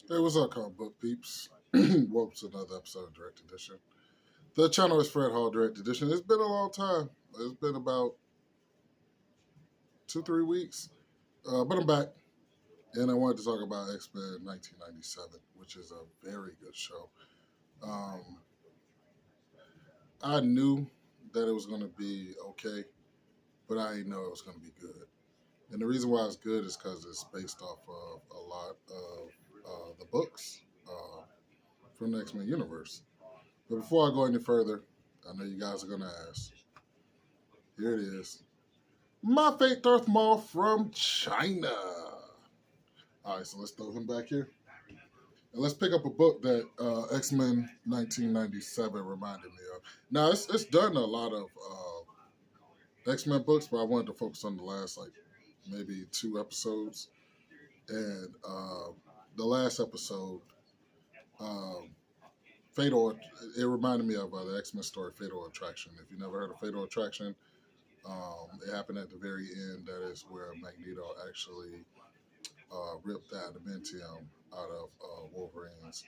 Hey, what's up, comic book peeps? Welcome to another episode of Direct Edition. The channel is Fred Hall Direct Edition. It's been a long time. It's been about 2-3 weeks, but I'm back, and I wanted to talk about X-Men 1997, which is a very good show. Um, I knew that it was going to be okay, but I didn't know it was going to be good. And the reason why it's good is because it's based off of a lot of the books from the X-Men universe. But before I go any further, I know you guys are going to ask. Here it is. My Fate Darth Maul from China. All right, so let's throw him back here. And let's pick up a book that X-Men 1997 reminded me of. Now, it's done a lot of X-Men books, but I wanted to focus on the last, maybe 2 episodes. And the last episode, Fatal, it reminded me of the X-Men story, Fatal Attraction. If you never heard of Fatal Attraction, it happened at the very end. That is where Magneto actually ripped the adamantium out of Wolverine's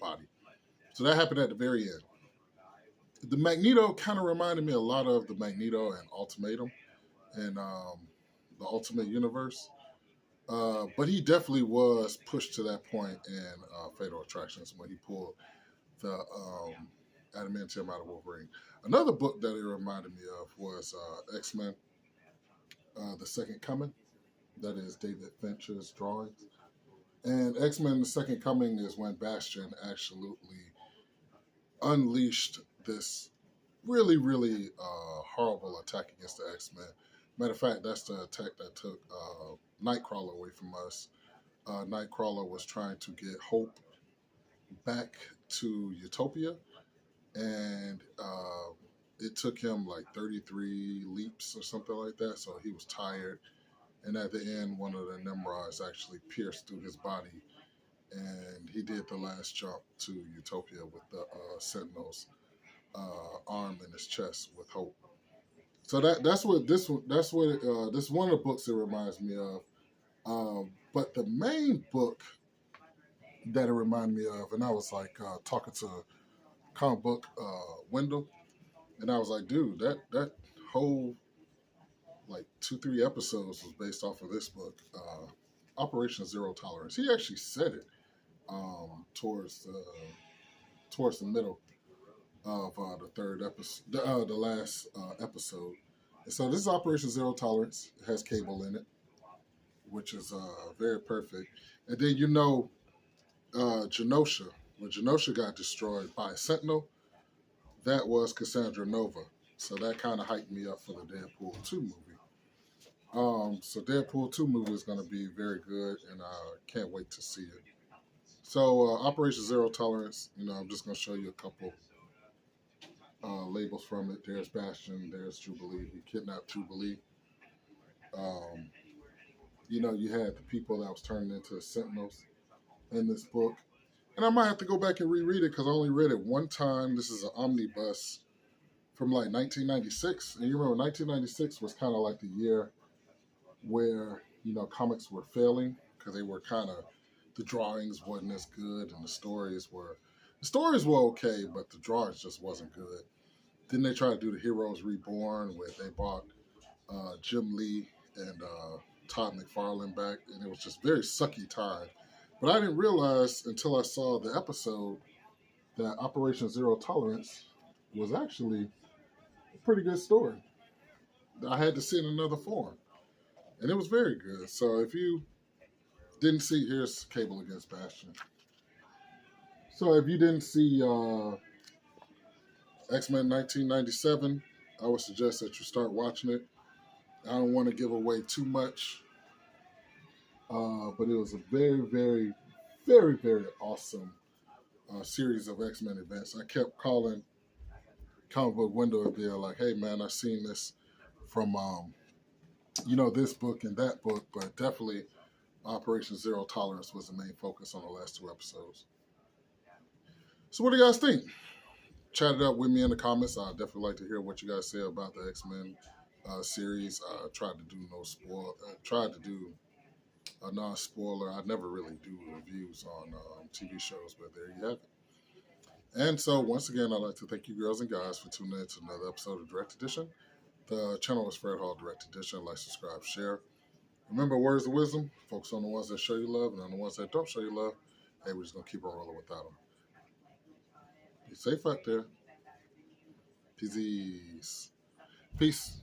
body. So that happened at the very end. The Magneto kind of reminded me a lot of the Magneto and Ultimatum and the Ultimate Universe. But he definitely was pushed to that point in Fatal Attractions when he pulled the adamantium out of Wolverine. Another book that it reminded me of was X-Men, The Second Coming. That is David Fincher's drawings. And X-Men, The Second Coming is when Bastion absolutely unleashed this really, really horrible attack against the X-Men. Matter of fact, that's the attack that took Nightcrawler away from us. Nightcrawler was trying to get Hope back to Utopia, and it took him like 33 leaps or something like that, so he was tired. And at the end, one of the Nimrods actually pierced through his body, and he did the last jump to Utopia with the Sentinel's arm in his chest with Hope. So that's what this is one of the books it reminds me of. But the main book that it reminded me of, and I was like talking to comic book Wendell, and I was like, dude, that whole 2-3 episodes was based off of this book, Operation Zero Tolerance. He actually said it towards the middle of the third episode, the last episode. And so this is Operation Zero Tolerance. It has Cable in it, which is very perfect. And then Genosha. When Genosha got destroyed by a Sentinel, that was Cassandra Nova. So that kind of hyped me up for the Deadpool 2 movie. So Deadpool 2 movie is going to be very good, and I can't wait to see it. So Operation Zero Tolerance, I'm just going to show you a couple labels from it. There's Bastion, there's Jubilee. He kidnapped Jubilee. You had the people that was turning into Sentinels in this book. And I might have to go back and reread it because I only read it one time. This is an omnibus from 1996. And you remember 1996 was kind of like the year where, comics were failing because they were the drawings wasn't as good and the stories were okay, but the drawings just wasn't good. Then they tried to do the Heroes Reborn where they brought Jim Lee and Todd McFarlane back, and it was just very sucky time. But I didn't realize until I saw the episode that Operation Zero Tolerance was actually a pretty good story. I had to see it in another form, and it was very good. So if you didn't see, here's Cable against Bastion. So if you didn't see X-Men 1997, I would suggest that you start watching it. I don't want to give away too much, but it was a very, very, very, very awesome series of X-Men events. I kept calling comic book window and being like, hey man, I've seen this from this book and that book, but definitely Operation Zero Tolerance was the main focus on the last 2 episodes. So what do you guys think? Chat it up with me in the comments. I'd definitely like to hear what you guys say about the X-Men series. Tried to do no spoil. Tried to do a non-spoiler. I never really do reviews on TV shows, but there you have it. And so, once again, I'd like to thank you girls and guys for tuning in to another episode of Direct Edition. The channel is Fred Hall Direct Edition. Like, subscribe, share. Remember, words of wisdom. Focus on the ones that show you love, and on the ones that don't show you love, hey, we're just going to keep on rolling without them. Be safe out there. Peace. Peace.